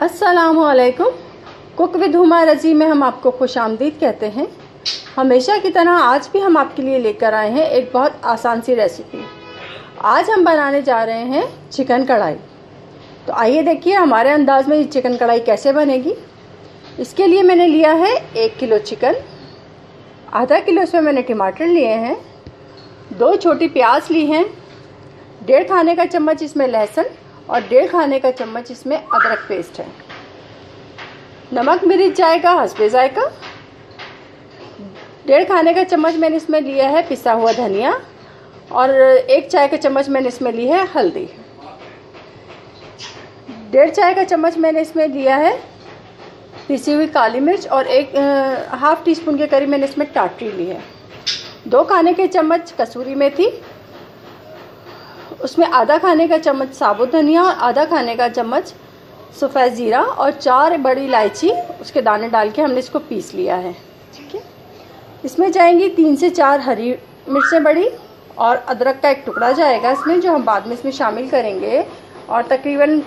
अस्सलामुअलैकुम। Cook with Huma रज़ी में हम आपको खुशामदीद कहते हैं। हमेशा की तरह आज भी हम आपके लिए लेकर आए हैं एक बहुत आसान सी रेसिपी। आज हम बनाने जा रहे हैं चिकन कढ़ाई। तो आइए देखिए हमारे अंदाज में ये चिकन कढ़ाई कैसे बनेगी। इसके लिए मैंने लिया है 1 किलो चिकन, आधा किलो इसमें मैंने टमाटर लिए हैं, 2 छोटी प्याज ली हैं, 1.5 खाने का चम्मच इसमें लहसुन और 1.5 खाने का चम्मच इसमें अदरक पेस्ट है। नमक मिर्च जाएगा हस्बे जायका। 1.5 खाने का चम्मच मैंने इसमें लिया है पिसा हुआ धनिया और 1 चाय का चम्मच मैंने इसमें ली है हल्दी। 1.5 चाय का चम्मच मैंने इसमें लिया है पिसी हुई काली मिर्च और 1/2 टीस्पून के करीब मैंने इसमें टाटरी ली है। 2 खाने के चम्मच कसूरी मेथी, उसमें आधा खाने का चम्मच साबुत धनिया और आधा खाने का चम्मच सफ़ेद ज़ीरा और 4 बड़ी इलायची उसके दाने डाल के हमने इसको पीस लिया है। ठीक है, इसमें जाएंगी 3 से 4 हरी मिर्चें बड़ी और अदरक का एक टुकड़ा जाएगा इसमें, जो हम बाद में इसमें शामिल करेंगे। और तकरीबन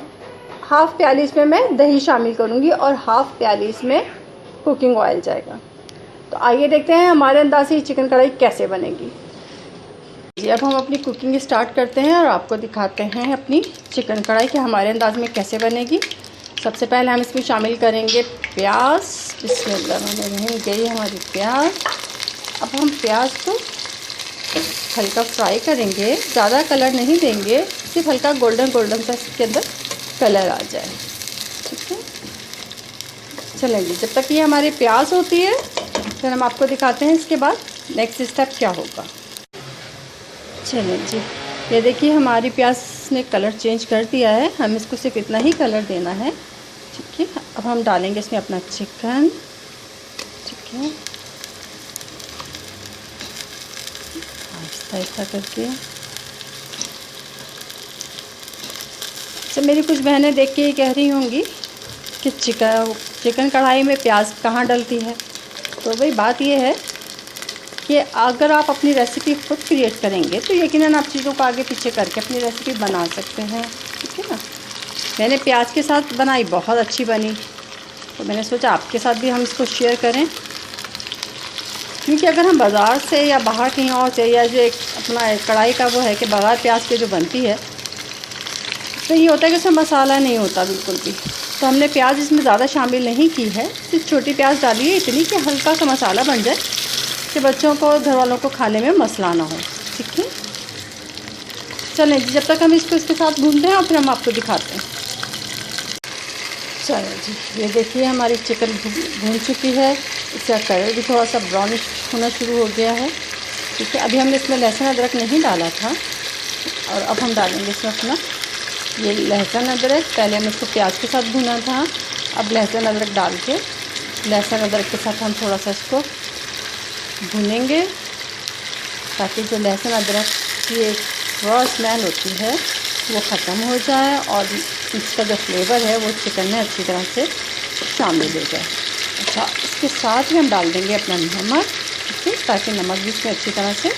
1/2 प्याली इसमें मैं दही शामिल करूँगी और 1/2 प्याली इसमें कुकिंग ऑयल जाएगा। तो आइए देखते हैं हमारे अंदाज से ये चिकन कढ़ाई कैसे बनेगी। जी, अब हम अपनी कुकिंग स्टार्ट करते हैं और आपको दिखाते हैं अपनी चिकन कढ़ाई कि हमारे अंदाज में कैसे बनेगी। सबसे पहले हम इसमें शामिल करेंगे प्याज। बिस्मिल्लाह, गई हमारी प्याज। अब हम प्याज को हल्का फ्राई करेंगे, ज़्यादा कलर नहीं देंगे, सिर्फ हल्का गोल्डन गोल्डन सा इसके अंदर कलर आ जाए। ठीक है, चलेंगे जब तक ये हमारी प्याज होती है फिर हम आपको दिखाते हैं इसके बाद नेक्स्ट स्टेप क्या होगा। चलें जी, ये देखिए हमारी प्याज ने कलर चेंज कर दिया है। हम इसको सिर्फ इतना ही कलर देना है। ठीक है, अब हम डालेंगे इसमें अपना चिकन। ठीक है, आहिस्ता करके। अच्छा, मेरी कुछ बहनें देख के ये कह रही होंगी कि चिकन कढ़ाई में प्याज कहाँ डलती है। तो भाई बात ये है कि अगर आप अपनी रेसिपी खुद क्रिएट करेंगे तो यकीनन आप चीज़ों को आगे पीछे करके अपनी रेसिपी बना सकते हैं। ठीक है ना, मैंने प्याज के साथ बनाई, बहुत अच्छी बनी, तो मैंने सोचा आपके साथ भी हम इसको शेयर करें। क्योंकि अगर हम बाज़ार से या बाहर कहीं और से या जो एक अपना कढ़ाई का वो है कि बग़ैर प्याज के जो बनती है, तो ये होता है कि इसमें मसाला नहीं होता बिल्कुल भी। तो हमने प्याज इसमें ज़्यादा शामिल नहीं की है, सिर्फ छोटी प्याज डाली है इतनी कि हल्का सा मसाला बन जाए कि बच्चों को, घर वालों को खाने में मसला ना हो। ठीक है, चलें जी, जब तक हम इसको इसके साथ भूनते हैं और फिर हम आपको दिखाते हैं। चलें जी, ये देखिए हमारी चिकन भून चुकी है, इसका कलर भी थोड़ा सा ब्राउनिश होना शुरू हो गया है। ठीक है, अभी हमने इसमें लहसुन अदरक नहीं डाला था और अब हम डालेंगे इसमें अपना ये लहसुन अदरक। पहले हमने इसको प्याज के साथ भुना था, अब लहसुन अदरक डाल के लहसुन अदरक के साथ हम थोड़ा सा इसको भुनेंगे ताकि जो लहसुन अदरक की एक रॉ स्मेल होती है वो ख़त्म हो जाए और इसका जो फ्लेवर है वो चिकन में अच्छी तरह से शामिल हो जाए। अच्छा, इसके साथ ही हम डाल देंगे अपना नमक। ठीक है, ताकि नमक भी इसमें अच्छी तरह से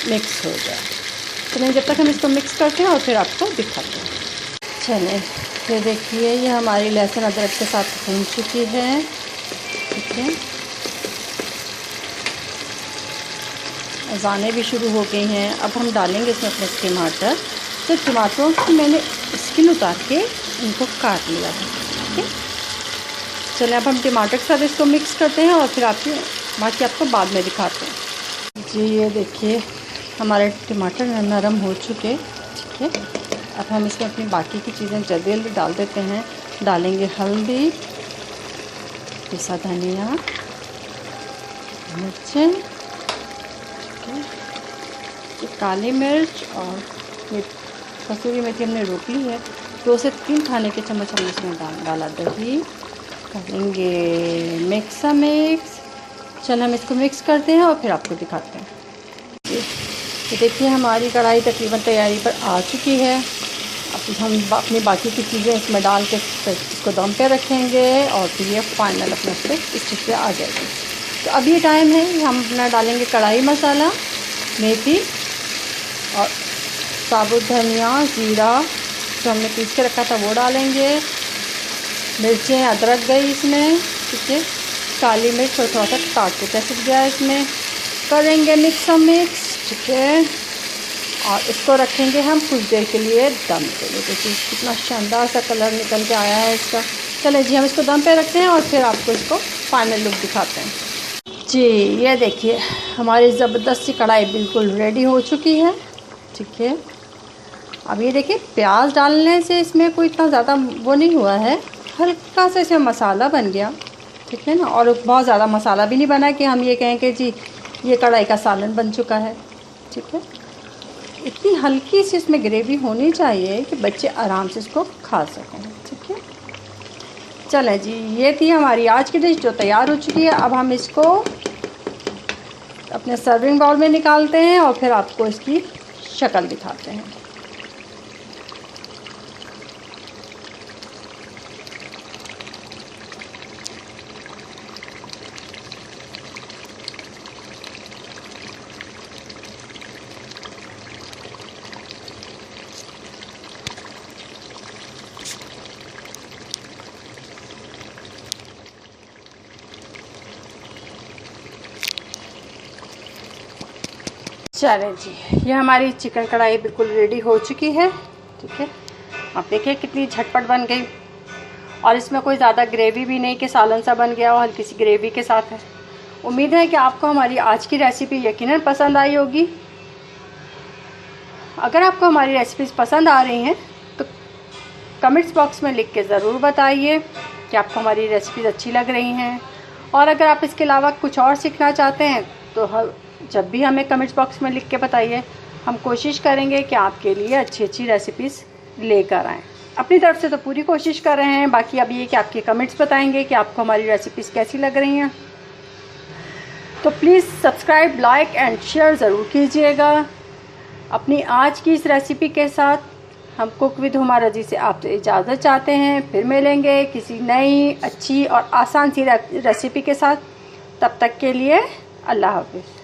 मिक्स हो जाए। चलिए जब तक हम इसको मिक्स करते हैं और फिर आपको दिखाते हैं। चलिए, ये देखिए ये हमारी लहसुन अदरक के साथ भून चुकी है। ठीक है, अज़ानें भी शुरू हो गई हैं। अब हम डालेंगे इसमें अपने टमाटर। तो टमाटरों की मैंने स्किन उतार के इनको काट लिया था। ठीक है, चलिए अब हम टमाटर के साथ इसको मिक्स करते हैं और फिर बाकी आपको बाद में दिखाते हैं। जी, ये देखिए हमारे टमाटर नरम हो चुके। ठीक है, अब हम इसमें अपनी बाकी की चीज़ें जल्दी जल्दी डाल देते हैं। डालेंगे हल्दी, पिसा धनिया, मिर्चें, काली मिर्च और ये कसूरी मेथी हमने रोक ली है। 2 से 3 खाने के चम्मच हमने इसमें डाला दही। करेंगे मिक्स। चल हम इसको मिक्स करते हैं और फिर आपको दिखाते हैं। ये देखिए हमारी कढ़ाई तकरीबन तैयारी पर आ चुकी है। अब हम अपनी बाकी की चीज़ें इसमें डाल के इसको दम पे रखेंगे और फिर ये फाइनल अपने इस चीज़ पे आ जाएगी। तो अब ये टाइम है, हम अपना डालेंगे कढ़ाई मसाला, मेथी और साबुत धनिया, ज़ीरा जो हमने पीस के रखा था वो डालेंगे। मिर्चें, अदरक गई इसमें, ठीक है। काली मिर्च और थोड़ा सा काट के कैसे गया इसमें। करेंगे मिक्स और मिक्स, ठीक है। और इसको रखेंगे हम कुछ देर के लिए दम पे। देखिए कितना शानदार सा कलर निकल के आया है इसका। चले जी हम इसको दम पे रखते हैं और फिर आपको इसको फाइनल लुक दिखाते हैं जी। ये देखिए हमारी ज़बरदस्त सी कढ़ाई बिल्कुल रेडी हो चुकी है, ठीक है। अब ये देखिए प्याज डालने से इसमें कोई इतना ज़्यादा वो नहीं हुआ है, हल्का सा इसमें मसाला बन गया, ठीक है ना। और बहुत ज़्यादा मसाला भी नहीं बना कि हम ये कहें कि जी ये कढ़ाई का सालन बन चुका है, ठीक है। इतनी हल्की सी इसमें ग्रेवी होनी चाहिए कि बच्चे आराम से इसको खा सकें, ठीक है। चलें जी, ये थी हमारी आज की डिश जो तैयार हो चुकी है। अब हम इसको अपने सर्विंग बाउल में निकालते हैं और फिर आपको इसकी शक्ल दिखाते हैं। चलें जी, ये हमारी चिकन कढ़ाई बिल्कुल रेडी हो चुकी है, ठीक है। आप देखिए कितनी झटपट बन गई और इसमें कोई ज़्यादा ग्रेवी भी नहीं कि सालन सा बन गया और हल्की सी ग्रेवी के साथ है। उम्मीद है कि आपको हमारी आज की रेसिपी यकीनन पसंद आई होगी। अगर आपको हमारी रेसिपीज़ पसंद आ रही हैं तो कमेंट्स बॉक्स में लिख के ज़रूर बताइए कि आपको हमारी रेसिपीज़ अच्छी लग रही हैं। और अगर आप इसके अलावा कुछ और सीखना चाहते हैं तो जब भी हमें कमेंट्स बॉक्स में लिख के बताइए, हम कोशिश करेंगे कि आपके लिए अच्छी अच्छी रेसिपीज़ लेकर आएँ। अपनी तरफ से तो पूरी कोशिश कर रहे हैं, बाकी अब ये कि आपके कमेंट्स बताएंगे कि आपको हमारी रेसिपीज़ कैसी लग रही हैं। तो please subscribe, like and share ज़रूर कीजिएगा। अपनी आज की इस रेसिपी के साथ हम कुक विद हुमा रज़ी से आपसे इजाज़त चाहते हैं। फिर मिलेंगे किसी नई अच्छी और आसान सी रेसिपी के साथ। तब तक के लिए अल्लाह हाफ़िज़।